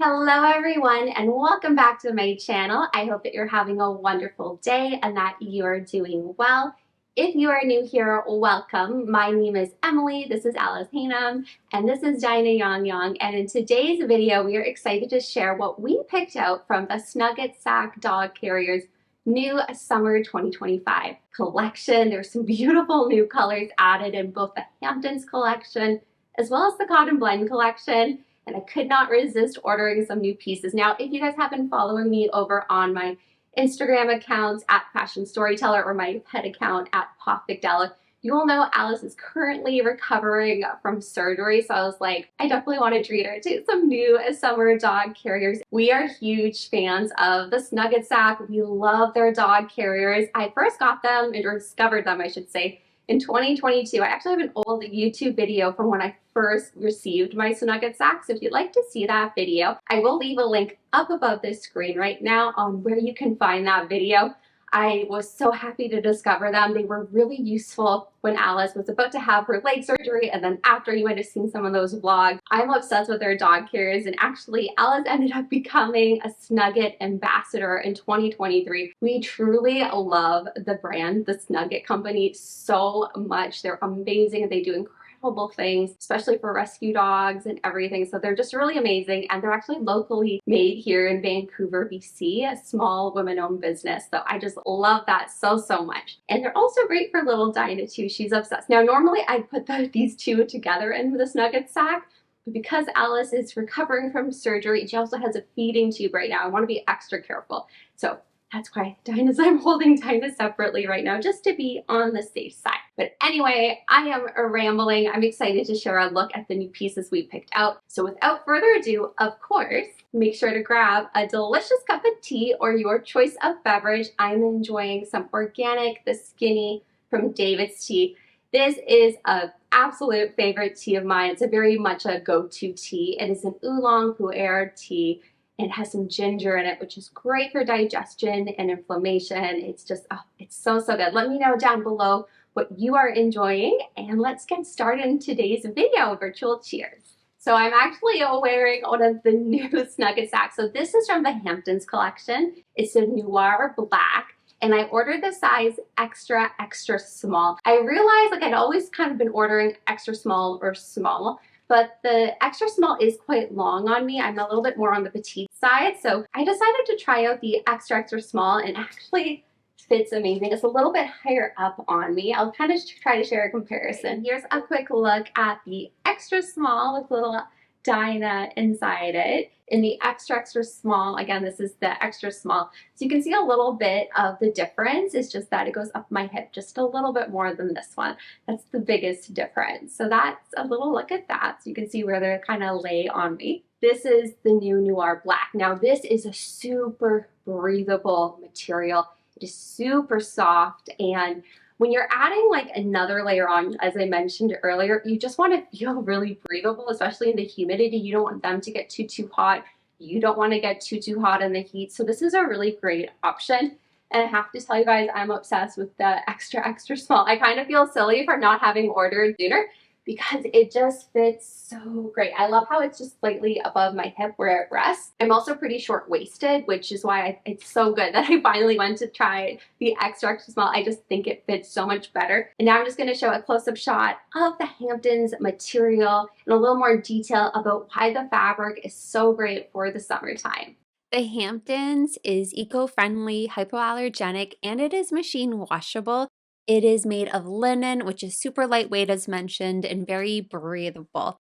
Hello everyone and welcome back to my channel. I hope that you're having a wonderful day and that you're doing well. If you are new here, welcome. My name is Emily, this is Alice Hainham, and this is Dinah Yang Yang. And in today's video, we are excited to share what we picked out from the Snuggit Sac Dog Carrier's new summer 2025 collection. There's some beautiful new colors added in both the Hamptons Collection as well as the Cotton Blend Collection. And I could not resist ordering some new pieces. Now, if you guys have been following me over on my Instagram accounts at Fashion Storyteller or my pet account at Pop you will know Alice is currently recovering from surgery. So I was like, I definitely want to treat her to some new summer dog carriers. We are huge fans of the Snuggit Sac. We love their dog carriers. I first got them, or discovered them, I should say, in 2022. I actually have an old YouTube video from when I first received my Snuggit Sac. So if you'd like to see that video, I will leave a link up above this screen right now on where you can find that video. I was so happy to discover them. They were really useful when Alice was about to have her leg surgery, and then after. You might have seen some of those vlogs. I'm obsessed with their dog carriers, and actually Alice ended up becoming a Snuggit ambassador in 2023. We truly love the brand, the Snuggit company, so much. They're amazing. They do incredible things, especially for rescue dogs and everything. So they're just really amazing, and they're actually locally made here in Vancouver, BC, a small women-owned business. So I just love that so much. And they're also great for little Dinah too. She's obsessed. Now normally I'd put these two together in the Snuggit Sac, but because Alice is recovering from surgery, she also has a feeding tube right now. I want to be extra careful. So that's why I'm holding Dinah separately right now, just to be on the safe side. But anyway, I am rambling. I'm excited to share a look at the new pieces we picked out. So without further ado, of course, make sure to grab a delicious cup of tea or your choice of beverage. I'm enjoying some organic, the Skinny from David's Tea. This is an absolute favorite tea of mine. It's a very much a go-to tea. It is an oolong pu'er tea. It has some ginger in it, which is great for digestion and inflammation. It's just, oh, it's so good. Let me know down below what you are enjoying, and let's get started in today's video. Virtual cheers. So I'm actually wearing one of the new Snuggit Sacs. So this is from the Hamptons Collection. It's a Noir black, and I ordered the size extra small. I realized like I'd always kind of been ordering extra small or small, but the extra small is quite long on me. I'm a little bit more on the petite side. So I decided to try out the extra small, and actually fits amazing. It's a little bit higher up on me. I'll kind of try to share a comparison. Here's a quick look at the extra small with little Dinah inside it. In the extra small, again, this is the extra small. So you can see a little bit of the difference. It's just that it goes up my hip just a little bit more than this one. That's the biggest difference. So that's a little look at that. So you can see where they're kind of lay on me. This is the new Noir black. Now this is a super breathable material. It is super soft, and when you're adding like another layer on, as I mentioned earlier, you just want to feel really breathable, especially in the humidity. You don't want them to get too hot. You don't want to get too hot in the heat. So this is a really great option. And I have to tell you guys, I'm obsessed with the extra small. I kind of feel silly for not having ordered sooner because it just fits so great. I love how it's just slightly above my hip where it rests. I'm also pretty short-waisted, which is why it's so good that I finally went to try the extra small. I just think it fits so much better. And now I'm just gonna show a close-up shot of the Hamptons material and a little more detail about why the fabric is so great for the summertime. The Hamptons is eco-friendly, hypoallergenic, and it is machine washable. It is made of linen, which is super lightweight as mentioned, and very breathable.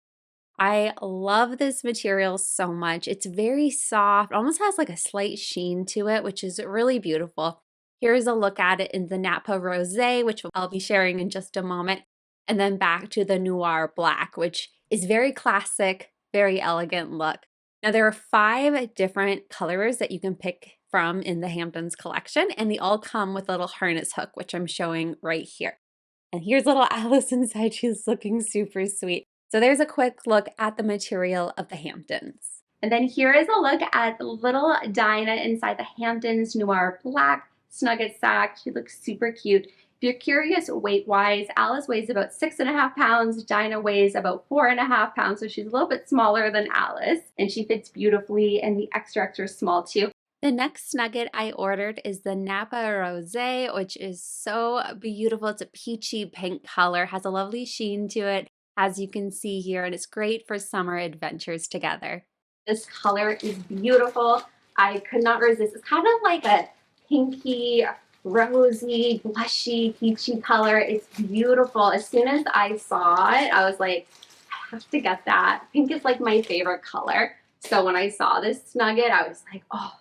I love this material so much. It's very soft, almost has like a slight sheen to it, which is really beautiful. Here's a look at it in the Napa Rosé, which I'll be sharing in just a moment. And then back to the Noir black, which is very classic, very elegant look. Now there are 5 different colors that you can pick from in the Hamptons collection, and they all come with a little harness hook, which I'm showing right here. And here's little Alice inside. She's looking super sweet. So there's a quick look at the material of the Hamptons. And then here is a look at little Dinah inside the Hamptons Noir black Snuggit Sac. She looks super cute. If you're curious weight-wise, Alice weighs about 6.5 pounds, Dinah weighs about 4.5 pounds, so she's a little bit smaller than Alice, and she fits beautifully in the extra, extra small too. The next Snuggit I ordered is the Napa Rosé, which is so beautiful. It's a peachy pink color, has a lovely sheen to it, as you can see here, and it's great for summer adventures together. This color is beautiful. I could not resist. It's kind of like a pinky, rosy, blushy, peachy color. It's beautiful. As soon as I saw it, I was like, I have to get that. Pink is like my favorite color. So when I saw this Snuggit, I was like, oh,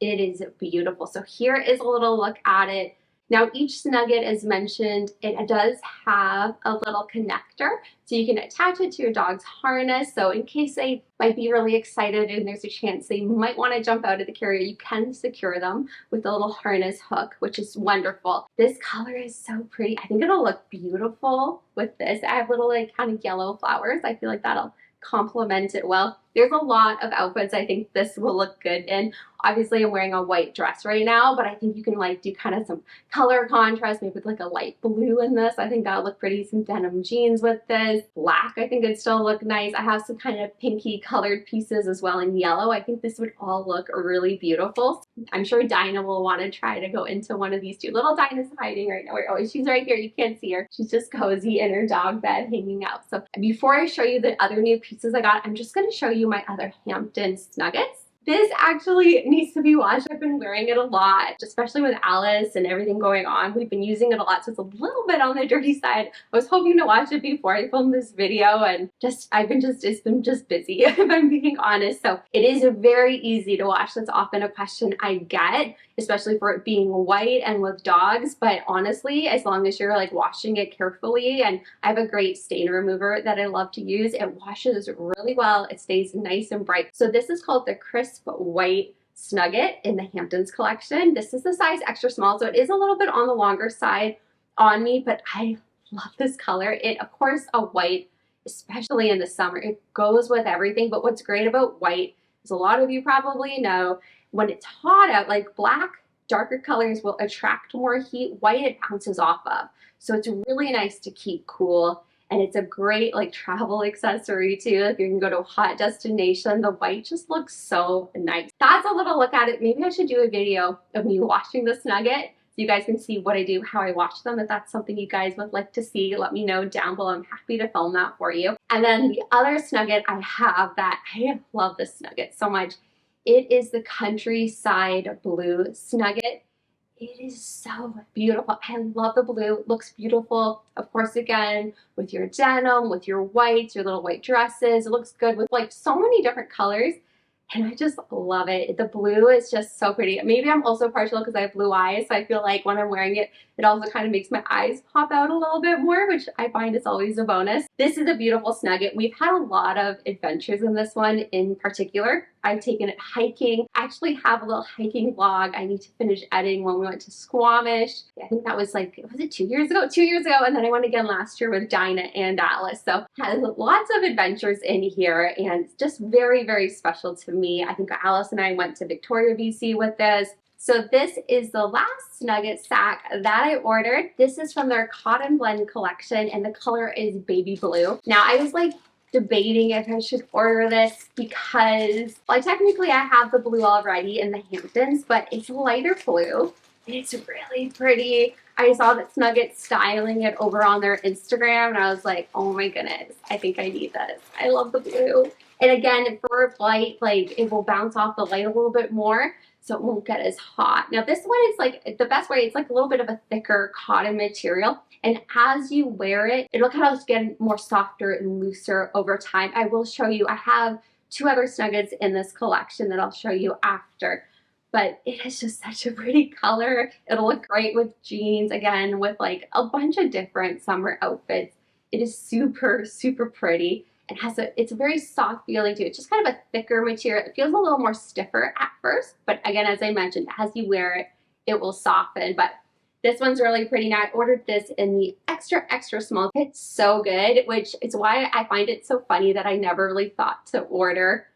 it is beautiful. So here is a little look at it. Now each Snuggit, as mentioned, it does have a little connector, so you can attach it to your dog's harness. So in case they might be really excited and there's a chance they might want to jump out of the carrier, you can secure them with a little harness hook, which is wonderful. This color is so pretty. I think it'll look beautiful with this. I have little like kind of yellow flowers. I feel like that'll complement it well. There's a lot of outfits I think this will look good in. Obviously I'm wearing a white dress right now, but I think you can like do kind of some color contrast, maybe with like a light blue in this. I think that'll look pretty. Some denim jeans with this. Black, I think it'd still look nice. I have some kind of pinky colored pieces as well in yellow. I think this would all look really beautiful. I'm sure Dinah will want to try to go into one of these two. Little Dinah's hiding right now. Oh, she's right here. You can't see her. She's just cozy in her dog bed hanging out. So before I show you the other new pieces I got, I'm just going to show you my other Hamptons Snuggets. This actually needs to be washed. I've been wearing it a lot, especially with Alice and everything going on. We've been using it a lot, so it's a little bit on the dirty side. I was hoping to wash it before I filmed this video, and it's been busy, if I'm being honest. So it is very easy to wash. That's often a question I get, especially for it being white and with dogs. But honestly, as long as you're like washing it carefully, and I have a great stain remover that I love to use, it washes really well. It stays nice and bright. So this is called the Crisp White Snuggit in the Hamptons collection. This is the size extra small, so it is a little bit on the longer side on me, but I love this color. It, of course, a white, especially in the summer, it goes with everything. But what's great about white, as a lot of you probably know, when it's hot out, like black, darker colors will attract more heat. White, it bounces off of. So it's really nice to keep cool. And it's a great like travel accessory too. If you can go to a hot destination, the white just looks so nice. That's a little look at it. Maybe I should do a video of me washing this Nugget so you guys can see what I do, how I wash them. If that's something you guys would like to see, let me know down below. I'm happy to film that for you. And then the other Snugget I have that I love this Snugget so much. It is the Countryside Blue Snugget. It is so beautiful. I love the blue. It looks beautiful, of course, again, with your denim, with your whites, your little white dresses. It looks good with like so many different colors. And I just love it. The blue is just so pretty. Maybe I'm also partial because I have blue eyes, so I feel like when I'm wearing it, it also kind of makes my eyes pop out a little bit more, which I find is always a bonus. This is a beautiful Snugget. We've had a lot of adventures in this one in particular. I've taken it hiking. I actually have a little hiking vlog I need to finish editing when we went to Squamish. I think that was like, was it 2 years ago? 2 years ago, and then I went again last year with Dinah and Alice. So has lots of adventures in here, and it's just very, very special to me. I think Alice and I went to Victoria, BC with this. So this is the last Snuggit Sac that I ordered. This is from their Cotton Blend collection, and the color is baby blue. Now I was like debating if I should order this because, like, technically I have the blue already in the Hamptons, but it's a lighter blue. It's really pretty. I saw that Snuggit styling it over on their Instagram, and I was like, oh my goodness, I think I need this. I love the blue. And again, for light, like, it will bounce off the light a little bit more, so it won't get as hot. Now this one is like, the best way, it's like a little bit of a thicker cotton material. And as you wear it, it'll kind of get more softer and looser over time. I will show you, I have 2 other Snuggets in this collection that I'll show you after. But it is just such a pretty color. It'll look great with jeans, again, with like a bunch of different summer outfits. It is super, super pretty. It has it's a very soft feeling to it. It's just kind of a thicker material. It feels a little more stiffer at first, but again, as I mentioned, as you wear it, it will soften. But this one's really pretty. Now I ordered this in the extra, extra small. It's so good, which is why I find it so funny that I never really thought to order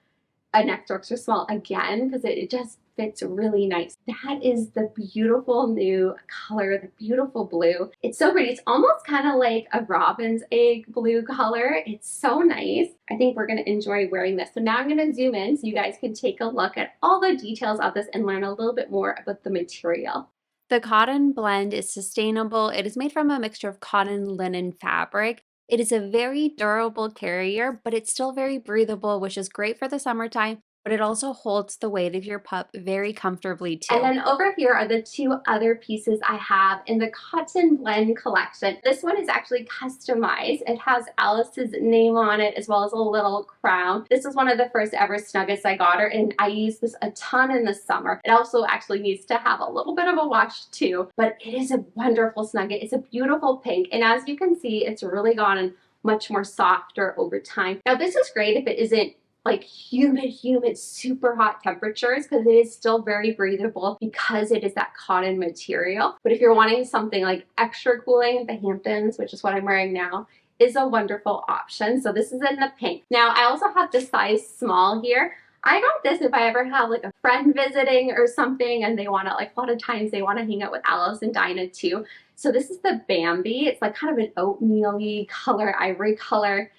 an extra, extra small again, because it just fits really nice. That is the beautiful new color, the beautiful blue. It's so pretty. It's almost kind of like a robin's egg blue color. It's so nice. I think we're going to enjoy wearing this. So now I'm going to zoom in so you guys can take a look at all the details of this and learn a little bit more about the material. The cotton blend is sustainable. It is made from a mixture of cotton, linen, fabric. It is a very durable carrier, but it's still very breathable, which is great for the summertime, but it also holds the weight of your pup very comfortably too. And then over here are the two other pieces I have in the cotton blend collection. This one is actually customized. It has Alice's name on it as well as a little crown. This is one of the first ever Snuggets I got her, and I use this a ton in the summer. It also actually needs to have a little bit of a wash too, but it is a wonderful Snugget. It's a beautiful pink, and as you can see, it's really gotten much more softer over time. Now this is great if it isn't like humid, super hot temperatures, because it is still very breathable because it is that cotton material. But if you're wanting something like extra cooling, the Hamptons, which is what I'm wearing now, is a wonderful option. So this is in the pink. Now I also have the size small here. I got this if I ever have like a friend visiting or something and they want to, like a lot of times they want to hang out with Alice and Dinah too. So this is the Bambi. It's like kind of an oatmeal-y color, ivory color.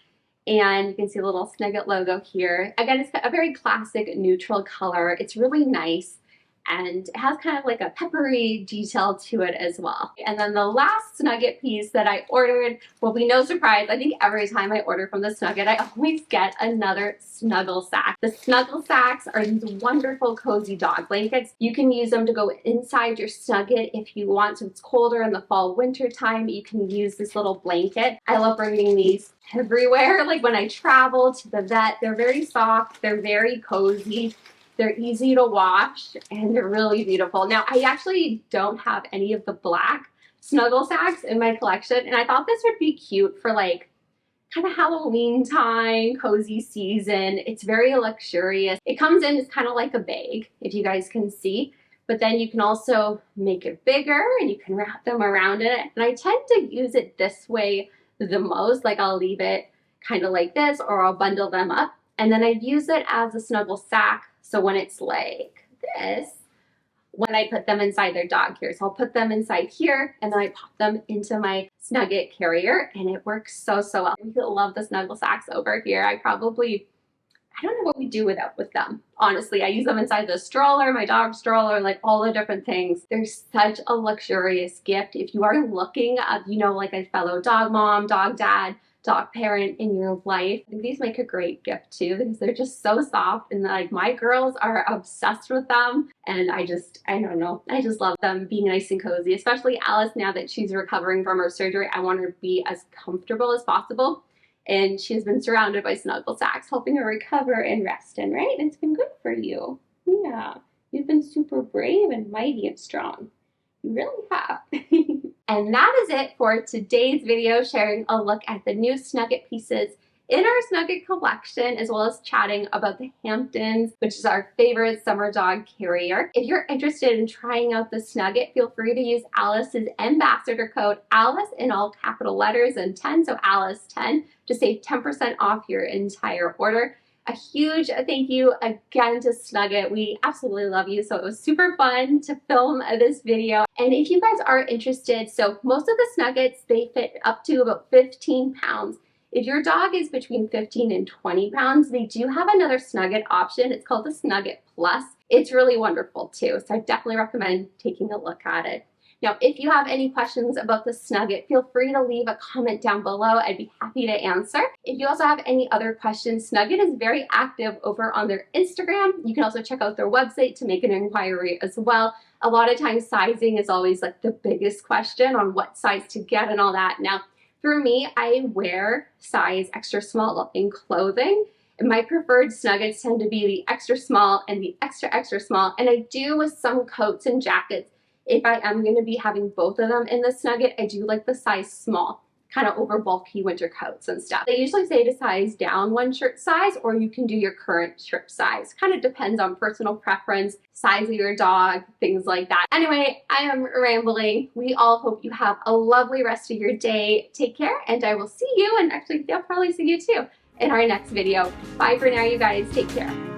And you can see a little Snuggit logo here. Again, it's got a very classic neutral color. It's really nice. And it has kind of like a peppery detail to it as well. And then the last Snugget piece that I ordered will be no surprise. I think every time I order from the Snugget, I always get another Snuggle Sac. The Snuggle Sacs are these wonderful cozy dog blankets. You can use them to go inside your Snugget if you want. So it's colder in the fall, winter time, you can use this little blanket. I love bringing these everywhere. Like when I travel to the vet, they're very soft, they're very cozy. They're easy to wash and they're really beautiful. Now, I actually don't have any of the black Snuggle Sacs in my collection, and I thought this would be cute for like kind of Halloween time, cozy season. It's very luxurious. It comes in as kind of like a bag, if you guys can see, but then you can also make it bigger and you can wrap them around it. And I tend to use it this way the most. Like I'll leave it kind of like this, or I'll bundle them up. And then I use it as a Snuggle Sac. So when it's like this, when I put them inside their dog here, so I'll put them inside here and then I pop them into my Snuggit carrier, and it works so well. I love the Snuggle Sacs over here. I don't know what we do with them. Honestly, I use them inside the stroller, my dog stroller, like all the different things. They're such a luxurious gift. If you are looking at, you know, like a fellow dog mom, dog dad, dog parent in your life, I think these make a great gift too, because they're just so soft, and like my girls are obsessed with them, and I don't know, I just love them being nice and cozy. Especially Alice, now that she's recovering from her surgery, I want her to be as comfortable as possible, and she's been surrounded by Snuggle Sacs helping her recover and rest in, right? And it's been good for you. Yeah, you've been super brave and mighty and strong. You really have. And that is it for today's video, sharing a look at the new Snuggit pieces in our Snuggit collection, as well as chatting about the Hamptons, which is our favorite summer dog carrier. If you're interested in trying out the Snuggit, feel free to use Alice's ambassador code, Alice in all capital letters and 10, so Alice 10, to save 10% off your entire order. A huge thank you again to Snuggit. We absolutely love you. So it was super fun to film this video. And if you guys are interested, so most of the Snuggets, they fit up to about 15 pounds. If your dog is between 15 and 20 pounds, they do have another Snuggit option. It's called the Snuggit Plus. It's really wonderful too. So I definitely recommend taking a look at it. Now, if you have any questions about the Snuggit, feel free to leave a comment down below. I'd be happy to answer. If you also have any other questions, Snuggit is very active over on their Instagram. You can also check out their website to make an inquiry as well. A lot of times sizing is always like the biggest question on what size to get and all that. Now, for me, I wear size extra small in clothing. And my preferred Snuggets tend to be the extra small and the extra small. And I do with some coats and jackets. If I am going to be having both of them in the Snuggit, I do like the size small, kind of over bulky winter coats and stuff. They usually say to size down one shirt size, or you can do your current shirt size. Kind of depends on personal preference, size of your dog, things like that. Anyway, I am rambling. We all hope you have a lovely rest of your day. Take care, and I will see you, and actually they'll probably see you too, in our next video. Bye for now, you guys. Take care.